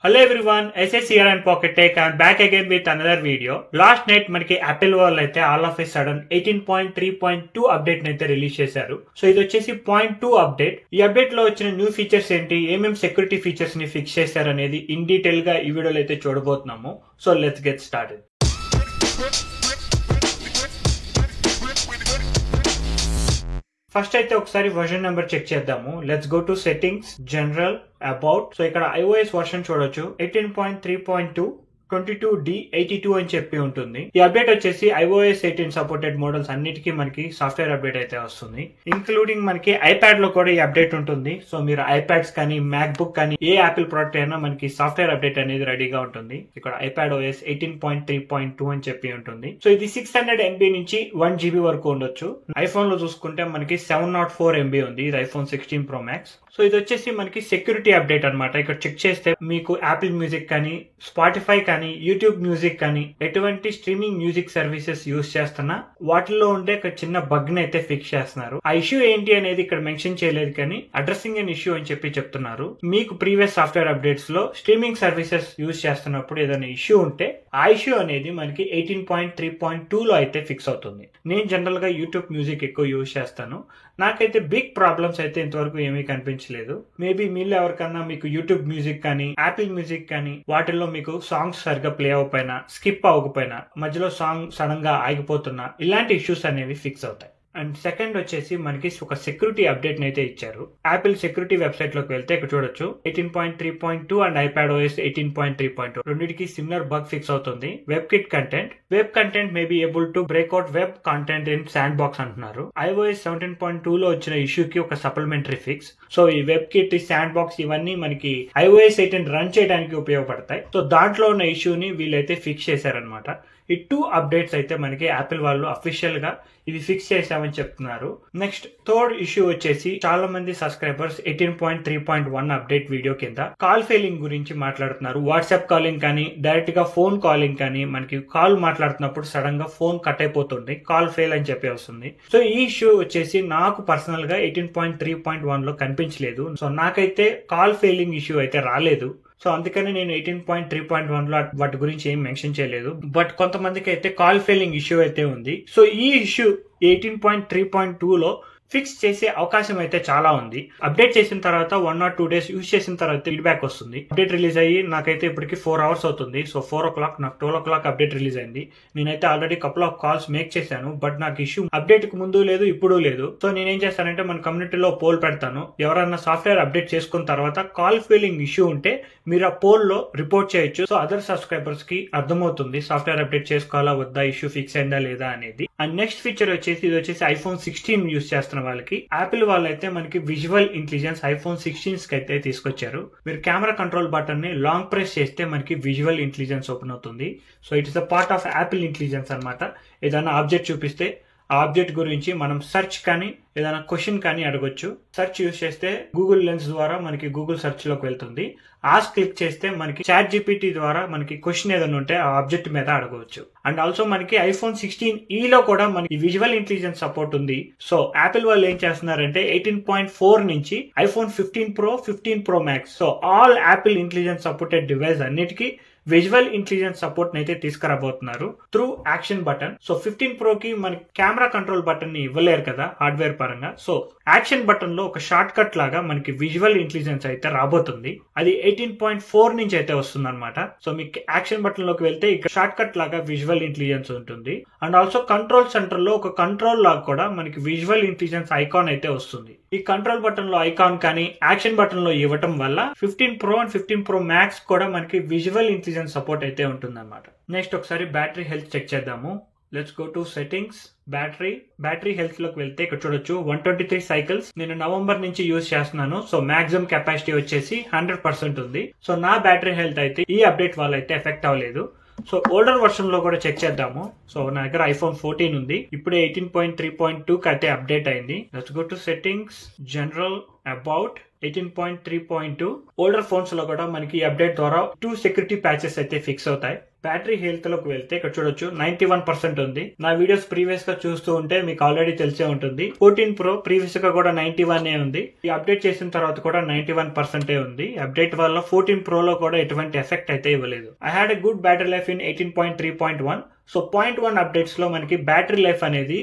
Hello everyone, SS here and Pocket Tech. I'm back again with another video. Last night మనకి Apple వాళ్ళు అయితే all of a sudden 18.3.2 update అయితే release చేశారు. So ఇది వచ్చేసి 0.2 update. ఈ అప్డేట్ లో వచ్చిన న్యూ ఫీచర్స్ ఏంటి, ఏమేమి సెక్యూరిటీ ఫీచర్స్ ని ఫిక్స్ చేశారు అనేది ఇన్ డీటెయిల్ గా ఈ వీడియోలో అయితే చూడబోతున్నాము. So let's get started. First అయితే ఒకసారి వర్షన్ నెంబర్ చెక్ చేద్దాము. Let's go to settings, general, about. So ఇక్కడ iOS వర్షన్ చూడొచ్చు 18.3.2 22D82 అని చెప్పి ఉంటుంది. ఈ అప్డేట్ వచ్చేసి iOS 18 సపోర్టెడ్ మోడల్స్ అన్నిటికీ మనకి సాఫ్ట్వేర్ అప్డేట్ అయితే వస్తుంది. ఇంక్లూడింగ్ మనకి ఐప్యాడ్ లో కూడా ఈ అప్డేట్ ఉంటుంది. సో మీరు ఐప్యాడ్స్ కానీ మ్యాక్ బుక్ కానీ ఏ యాపిల్ ప్రోడక్ట్ అయినా మనకి సాఫ్ట్వేర్ అప్డేట్ అనేది రెడీగా ఉంటుంది. ఇక్కడ iPad OS 18.3.2 అని చెప్పి ఉంటుంది. సో ఇది 600 MB నుంచి 1 GB వరకు ఉండొచ్చు. ఐఫోన్ లో చూసుకుంటే మనకి 704 MB ఉంది. ఇది iPhone 16 Pro Max. సో ఇది వచ్చేసి మనకి సెక్యూరిటీ అప్డేట్ అన్నమాట. ఇక్కడ చెక్ చేస్తే మీకు యాపిల్ మ్యూజిక్ కానీ, స్పాటిఫై కానీ, యూట్యూబ్ మ్యూజిక్ కానీ ఎటువంటి స్ట్రీమింగ్ మ్యూజిక్ సర్వీసెస్ యూజ్ చేస్తున్నా వాటిలో ఉండే ఒక చిన్న బగ్ ని అయితే ఫిక్స్ చేస్తున్నారు. ఆ ఇష్యూ ఏంటి అనేది ఇక్కడ మెన్షన్ చేయలేదు, కానీ అడ్రసింగ్ అన్ ఇష్యూ అని చెప్పి చెప్తున్నారు. మీకు ప్రీవియస్ సాఫ్ట్వేర్ అప్డేట్స్ లో స్ట్రీమింగ్ సర్వీసెస్ యూజ్ చేస్తున్నప్పుడు ఏదైనా ఇష్యూ ఉంటే ఆ ఇష్యూ అనేది మనకి 18.3.2 లో అయితే ఫిక్స్ అవుతుంది. నేను జనరల్ గా యూట్యూబ్ మ్యూజిక్ ఎక్కువ యూజ్ చేస్తాను. నాకైతే బిగ్ ప్రాబ్లమ్స్ అయితే ఇంతవరకు ఏమీ కనిపించలేదు. మేబీ మీలో ఎవరికన్నా మీకు యూట్యూబ్ మ్యూజిక్ కానీ, యాపిల్ మ్యూజిక్ కానీ వాటిల్లో మీకు సాంగ్స్ సరిగ్గా ప్లే అవ్వకపోయినా, స్కిప్ అవ్వకపోయినా, మధ్యలో సాంగ్ సడన్ గా ఆగిపోతున్నా, ఇలాంటి ఇష్యూస్ అనేవి ఫిక్స్ అవుతాయి. అండ్ సెకండ్ వచ్చేసి మనకి ఒక సెక్యూరిటీ అప్డేట్ అయితే ఇచ్చారు. యాపిల్ సెక్యూరిటీ వెబ్సైట్ లోకి వెళ్తే ఇక్కడ చూడొచ్చు 18.3.2 అండ్ iPad OS 18.3.2 రెండింటికి సిమిలర్ బగ్ ఫిక్స్ అవుతుంది. Web content may be able to breakout web content in sand box అంటున్నారు. iOS 17.2 లో వచ్చిన ఇష్యూకి ఒక సప్లిమెంటరీ ఫిక్స్. సో ఈ వెబ్ కిట్, శాండ్ బాక్స్ ఇవన్నీ మనకి iOS 18 రన్ చేయడానికి ఉపయోగపడతాయి. సో దాంట్లో ఉన్న ఇష్యూని వీళ్ళైతే ఫిక్స్ చేశారనమాట. ఈ 2 అప్డేట్స్ అయితే మనకి యాపిల్ వాళ్ళు అఫీషియల్ గా ఇది ఫిక్స్ చేశామని చెప్తున్నారు. నెక్స్ట్ థర్డ్ ఇష్యూ వచ్చేసి చాలా మంది సబ్స్క్రైబర్స్ 18.3.1 అప్డేట్ వీడియో కింద కాల్ ఫెయిలింగ్ గురించి మాట్లాడుతున్నారు. వాట్సాప్ కాలింగ్ కానీ, డైరెక్ట్ గా ఫోన్ కాలింగ్ కానీ, మనకి కాల్ మాట్లాడుతున్నప్పుడు సడన్ గా ఫోన్ కట్ అయిపోతుంది, కాల్ ఫెయిల్ అని చెప్పి వస్తుంది. సో ఈ ఇష్యూ వచ్చేసి నాకు పర్సనల్ గా 18.3.1 లో కనిపించలేదు. సో నాకైతే కాల్ ఫెయిలింగ్ ఇష్యూ అయితే రాలేదు. సో అందుకని నేను 18.3.1 లో వాటి గురించి ఏం మెన్షన్ చేయలేదు. బట్ కొంతమందికి అయితే కాల్ ఫెయిలింగ్ ఇష్యూ అయితే ఉంది. సో ఈ ఇష్యూ 18.3.2 లో ఫిక్స్ చేసే అవకాశం అయితే చాలా ఉంది. అప్డేట్ చేసిన తర్వాత 1 or 2 days యూజ్ చేసిన తర్వాత ఫీడ్బ్యాక్ వస్తుంది. అప్డేట్ రిలీజ్ అయ్యి నాకైతే ఇప్పటికి 4 hours అవుతుంది. సో 4 o'clock, నాకు 12 o'clock అప్డేట్ రిలీజ్ అయింది. నేనైతే already couple of calls make చేశాను. బట్ నాకు ఇష్యూ అప్డేట్ కు ముందు లేదు, ఇప్పుడు లేదు. సో నేనేం చేస్తానంటే మన కమ్యూనిటీలో పోల్ పెడతాను. ఎవరైనా సాఫ్ట్వేర్ అప్డేట్ చేసుకున్న తర్వాత కాల్ ఫెయిలింగ్ ఇష్యూ ఉంటే మీరు ఆ పోల్ లో రిపోర్ట్ చేయొచ్చు. సో అదర్ సబ్స్క్రైబర్స్ కి అర్థమవుతుంది సాఫ్ట్వేర్ అప్డేట్ చేసుకోవాలా వద్దా, ఇష్యూ ఫిక్స్ అయిందా లేదా అనేది. అండ్ నెక్స్ట్ ఫీచర్ వచ్చేసి ఇది వచ్చేసి iPhone 16 యూజ్ చేస్తున్న వాళ్ళకి యాపిల్ వాళ్ళైతే మనకి విజువల్ ఇంటెలిజెన్స్ iPhone 16 కి అయితే తీసుకొచ్చారు. మీరు కెమెరా కంట్రోల్ బటన్ ని లాంగ్ ప్రెస్ చేస్తే మనకి విజువల్ ఇంటెలిజెన్స్ ఓపెన్ అవుతుంది. So it is a part of Apple intelligence అనమాట. ఏదైనా ఆబ్జెక్ట్ చూపిస్తే ఆ ఆబ్జెక్ట్ గురించి మనం సెర్చ్ కానీ ఏదైనా క్వశ్చన్ కానీ అడగొచ్చు. సెర్చ్ యూజ్ చేస్తే గూగుల్ లెన్స్ ద్వారా మనకి గూగుల్ సెర్చ్ లోకి వెళ్తుంది. ఆస్క్ క్లిక్ చేస్తే మనకి చాట్ GPT ద్వారా మనకి క్వశ్చన్ ఏదైనా ఉంటే ఆ ఆబ్జెక్ట్ మీద అడగవచ్చు. అండ్ ఆల్సో మనకి iPhone 16e లో కూడా మనకి విజువల్ ఇంటెలిజెన్స్ సపోర్ట్ ఉంది. సో యాపిల్ వాళ్ళు ఏం చేస్తున్నారంటే 18.4 నుంచి iPhone 15 Pro, 15 Pro Max, so all Apple intelligence supported device అన్నిటికీ విజువల్ ఇంటెలిజెన్స్ సపోర్ట్ అయితే తీసుకురాబోతున్నారు through action button. So 15 Pro కి మనకి కెమెరా కంట్రోల్ బటన్ ని ఇవ్వలేరు కదా హార్డ్వేర్ పరంగా. సో యాక్షన్ బటన్ లో ఒక షార్ట్ కట్ లాగా మనకి విజువల్ ఇంటెలిజెన్స్ అయితే రాబోతుంది. అది 18.4 నుంచి అయితే వస్తుంది అనమాట. సో మీకు యాక్షన్ బటన్ లోకి వెళ్తే ఇక్కడ షార్ట్ కట్ లాగా విజువల్ ఇంటెలిజెన్స్ ఉంటుంది. అండ్ ఆల్సో కంట్రోల్ సెంటర్ లో ఒక కంట్రోల్ లాగా కూడా మనకి విజువల్ ఇంటెలిజెన్స్ ఐకాన్ అయితే వస్తుంది. ఈ కంట్రోల్ బటన్ లో ఐకాన్ కానీ యాక్షన్ బటన్ లో ఇవ్వటం వల్ల 15 Pro అండ్ 15 Pro Max కూడా మనకి విజువల్ ఇంటెలిజెన్స్ సపోర్ట్ అయితే ఉంటుంది అనమాట. నెక్స్ట్ ఒకసారి బ్యాటరీ హెల్త్ చెక్ చేద్దాము. Let's go to settings, battery health లోకి వెళ్తే ఇక్కడ చూడొచ్చు 123 సైకిల్స్ నేను నవంబర్ నుంచి యూజ్ చేస్తున్నాను. సో మాక్సిమం కెపాసిటీ వచ్చేసి 100% ఉంది. సో నా బ్యాటరీ హెల్త్ అయితే ఈ అప్డేట్ వల్ల అయితే ఎఫెక్ట్ అవ్వలేదు. సో ఓల్డర్ వర్షన్ లో కూడా చెక్ చేద్దాము. సో నా దగ్గర iPhone 14 ఉంది. ఇప్పుడే 18.3.2 కి అయితే అప్డేట్ అయింది. Let's go to settings, general, about 18.3.2 older phones లో కూడా మనకి అప్డేట్ ద్వారా 2 సెక్యూరిటీ ప్యాచెస్ అయితే ఫిక్స్ అవుతాయి. బ్యాటరీ హెల్త్ లోకి వెళ్తే ఇక్కడ చూడొచ్చు 91% ఉంది. నా వీడియోస్ ప్రీవియస్ గా చూస్తూ ఉంటే మీకు ఆల్రెడీ తెలిసే ఉంటుంది. 14 Pro ప్రీవియస్ గా కూడా 91 ఉంది. ఈ అప్డేట్ చేసిన తర్వాత కూడా 91% ఉంది. అప్డేట్ వల్ల 14 Pro లో కూడా ఎటువంటి ఎఫెక్ట్ అయితే ఇవ్వలేదు. I had a good battery life in 18.3.1. So 0.1 updates లో మనకి బ్యాటరీ లైఫ్ అనేది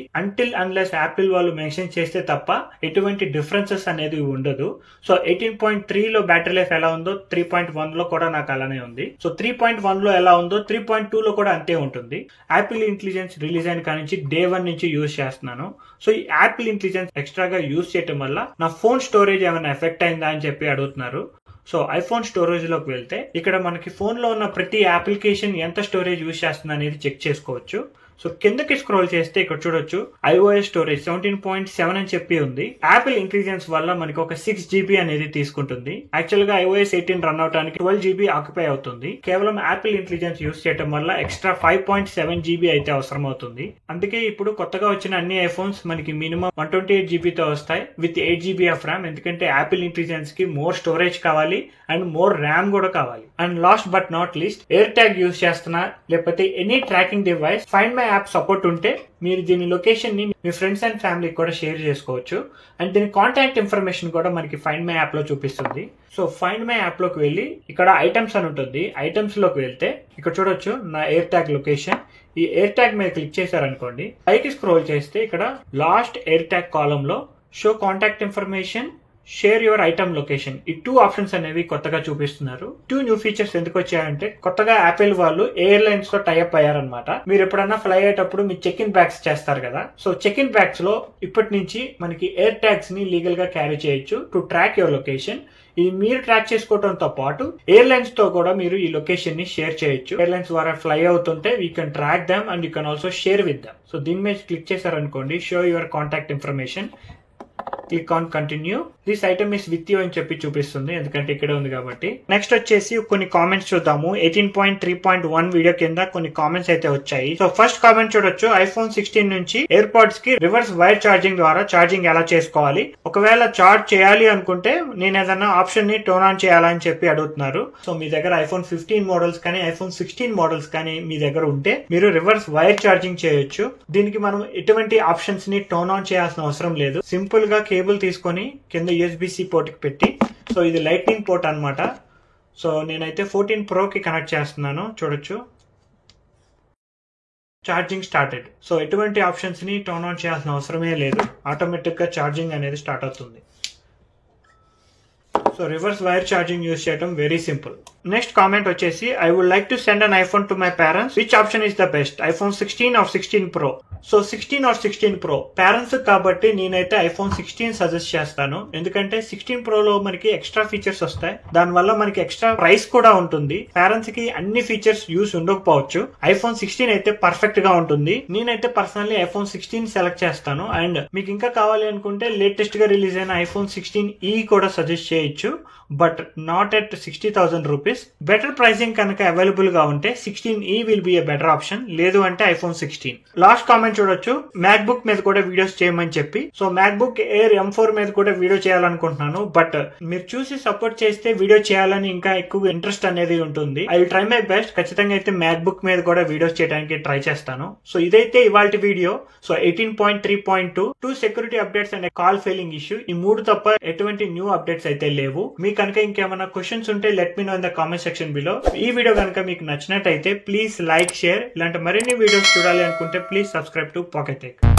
అన్లెస్ యాపిల్ వాళ్ళు మెన్షన్ చేస్తే తప్ప ఎటువంటి డిఫరెన్సెస్ అనేది ఉండదు. సో 18.3 లో బ్యాటరీ లైఫ్ ఎలా ఉందో 3.1 లో కూడా నాకు అలానే ఉంది. సో 3.1 లో ఎలా ఉందో 3.2 లో కూడా అంతే ఉంటుంది. యాపిల్ ఇంటెలిజెన్స్ రిలీజ్ అయిన కానించి డే 1 నుంచి యూజ్ చేస్తున్నాను. సో ఈ యాపిల్ ఇంటెలిజెన్స్ ఎక్స్ట్రాగా యూజ్ చేయడం వల్ల నా ఫోన్ స్టోరేజ్ ఏమైనా ఎఫెక్ట్ అయిందా అని చెప్పి అడుగుతున్నారు. సో ఐఫోన్ స్టోరేజ్ లోకి వెళ్తే ఇక్కడ మనకి ఫోన్ లో ఉన్న ప్రతి అప్లికేషన్ ఎంత స్టోరేజ్ యూజ్ చేస్తుంది అనేది చెక్ చేసుకోవచ్చు. సో కిందకి స్క్రోల్ చేస్తే ఇక్కడ చూడొచ్చు iOS స్టోరేజ్ 17.7 అని చెప్పి ఉంది. యాపిల్ ఇంటెలిజెన్స్ వల్ల మనకి ఒక 6 GB అనేది తీసుకుంటుంది. యాక్చువల్ గా iOS 18 రన్ అవడానికి 12 GB ఆక్యుపై అవుతుంది. కేవలం యాపిల్ ఇంటెలిజెన్స్ యూజ్ చేయడం వల్ల ఎక్స్ట్రా 5.7 GB అయితే అవసరం అవుతుంది. అందుకే ఇప్పుడు కొత్తగా వచ్చిన అన్ని ఐఫోన్స్ మనకి మినిమం 128 GB తో వస్తాయి విత్ 8 GB ఆఫ్ ర్యామ్. ఎందుకంటే యాపిల్ ఇంటెలిజెన్స్ కి మోర్ స్టోరేజ్ కావాలి అండ్ మోర్ ర్యామ్ కూడా కావాలి. And last but not least air tag use చేస్తున్నా లేకపోతే any tracking device find my app support ఉంటే మీరు దీని లొకేషన్ ని మీ ఫ్రెండ్స్ అండ్ ఫ్యామిలీకి కూడా షేర్ చేసుకోవచ్చు. అండ్ దీని కాంటాక్ట్ ఇన్ఫర్మేషన్ కూడా మనకి ఫైండ్ మై యాప్ లో చూపిస్తుంది. సో ఫైండ్ మై యాప్ లోకి వెళ్ళి ఇక్కడ ఐటమ్స్ అని ఉంటుంది. ఐటమ్స్ లోకి వెళ్తే ఇక్కడ చూడొచ్చు నా ఎయిర్ ట్యాగ్ లొకేషన్. ఈ ఎయిర్ ట్యాగ్ మీద క్లిక్ చేశారనుకోండి, పైకి స్క్రోల్ చేస్తే ఇక్కడ లాస్ట్ ఎయిర్ ట్యాగ్ కాలమ్ లో show contact information, share your item location, ఈ 2 ఆప్షన్స్ అనేవి కొత్తగా చూపిస్తున్నారు. 2 న్యూ ఫీచర్స్ ఎందుకు వచ్చాయంటే కొత్తగా యాపిల్ వాళ్ళు ఎయిర్లైన్స్ తో టైఅప్ అయ్యారనమాట. మీరు ఎప్పుడన్నా ఫ్లై అయ్యేటప్పుడు మీ చెక్ ఇన్ బ్యాగ్స్ చేస్తారు కదా. సో చెక్ ఇన్ బ్యాగ్స్ లో ఇప్పటి నుంచి మనకి ఎయిర్ ట్యాగ్స్ ని లీగల్ గా క్యారీ చేయొచ్చు టు ట్రాక్ యువర్ లొకేషన్. ఇది మీరు ట్రాక్ చేసుకోవడంతో పాటు ఎయిర్లైన్స్ తో కూడా మీరు ఈ లొకేషన్ ని షేర్ చేయొచ్చు. ఎయిర్లైన్స్ ద్వారా ఫ్లై అవుతుంటే we can track them and you can also share with them. So దీని మీద క్లిక్ చేశారనుకోండి, show your contact information, click on continue. This item is with you అని చెప్పి చూపిస్తుంది, ఎందుకంటే ఇక్కడే ఉంది కాబట్టి. నెక్స్ట్ వచ్చేసి కొన్ని కామెంట్స్ చూద్దాము. 18.3.1 వీడియో కింద కొన్ని కామెంట్స్ అయితే వచ్చాయి. సో ఫస్ట్ కామెంట్ చూడొచ్చు, iPhone 16 నుంచి ఎయిర్ పాడ్స్ కి రివర్స్ వైర్ ఛార్జింగ్ ద్వారా ఛార్జింగ్ ఎలా చేసుకోవాలి, ఒకవేళ ఛార్జ్ చేయాలి అనుకుంటే నేను ఏదైనా ఆప్షన్ ని టర్న్ ఆన్ చేయాలని చెప్పి అడుగుతున్నారు. సో మీ దగ్గర iPhone 15 మోడల్స్ కానీ iPhone 16 మోడల్స్ కానీ మీ దగ్గర ఉంటే మీరు రివర్స్ వైర్ ఛార్జింగ్ చేయొచ్చు. దీనికి మనం ఎటువంటి ఆప్షన్స్ ని టర్న్ ఆన్ చేయాల్సిన అవసరం లేదు. సింపుల్ గా కేబుల్ తీసుకొని కింద USB-C పోర్ట్ కి పెట్టి, సో ఇది లైట్నింగ్ పోర్ట్ అన్నమాట. సో నేనైతే 14 Pro కి కనెక్ట్ చేస్తున్నాను. చూడొచ్చు ఛార్జింగ్ స్టార్టెడ్. సో ఎటువంటి ఆప్షన్స్ ని టర్న్ ఆన్ చేయాల్సిన అవసరమే లేదు, ఆటోమేటిక్ గా ఛార్జింగ్ అనేది స్టార్ట్ అవుతుంది. So reverse wire charging use చేయడం వెరీ సింపుల్. నెక్స్ట్ కామెంట్ వచ్చేసి, I would like to send an iPhone to my parents, which option is the best, iPhone 16 or 16 Pro? So 16 or 16 Pro parents కాబట్టి నేనైతే iPhone 16 suggest చేస్తాను. ఎందుకంటే 16 Pro లో మనకి extra features వస్తాయి, దానివల్ల మనకి ఎక్స్ట్రా ప్రైస్ కూడా ఉంటుంది. పేరెంట్స్ కి అన్ని ఫీచర్స్ యూస్ ఉండకపోవచ్చు. iPhone 16 అయితే పర్ఫెక్ట్ గా ఉంటుంది. నేనైతే పర్సనల్లీ iPhone 16 సెలెక్ట్ చేస్తాను. అండ్ మీకు ఇంకా కావాలి అనుకుంటే లేటెస్ట్ గా రిలీజ్ అయిన iPhone 16e కూడా సజెస్ట్ చేయొచ్చు, but not at 60,000 rupees. Better pricing కనుక అవైలబుల్ గా ఉంటే 16e will be a better option, లేదు అంటే iPhone 16. లాస్ట్ కామెంట్ చూడొచ్చు, MacBook మీద కూడా వీడియోస్ చేయమని చెప్పి. సో MacBook Air M4 మీద కూడా వీడియో చేయాలనుకుంటున్నాను, బట్ మీరు చూసి సపోర్ట్ చేస్తే వీడియో చేయాలని ఇంకా ఎక్కువ ఇంట్రెస్ట్ అనేది ఉంటుంది. I will try my best. ఖచ్చితంగా అయితే MacBook మీద కూడా వీడియోస్ చేయడానికి ట్రై చేస్తాను. సో ఇదైతే ఇవాల్టి video. So 18.3.2 2 security updates and call failing issue, ఈ 3 తప్ప ఎటువంటి న్యూ అప్డేట్స్ అయితే లేవు. మీకు కనుక ఇంకేమైనా క్వశ్చన్స్ ఉంటే let me know in the comment section below. ఈ వీడియో కనుక మీకు నచ్చినట్టయితే ప్లీజ్ లైక్, షేర్. ఇలాంటి మరిన్ని వీడియోస్ చూడాలి అనుకుంటే please subscribe to Pocket Tech.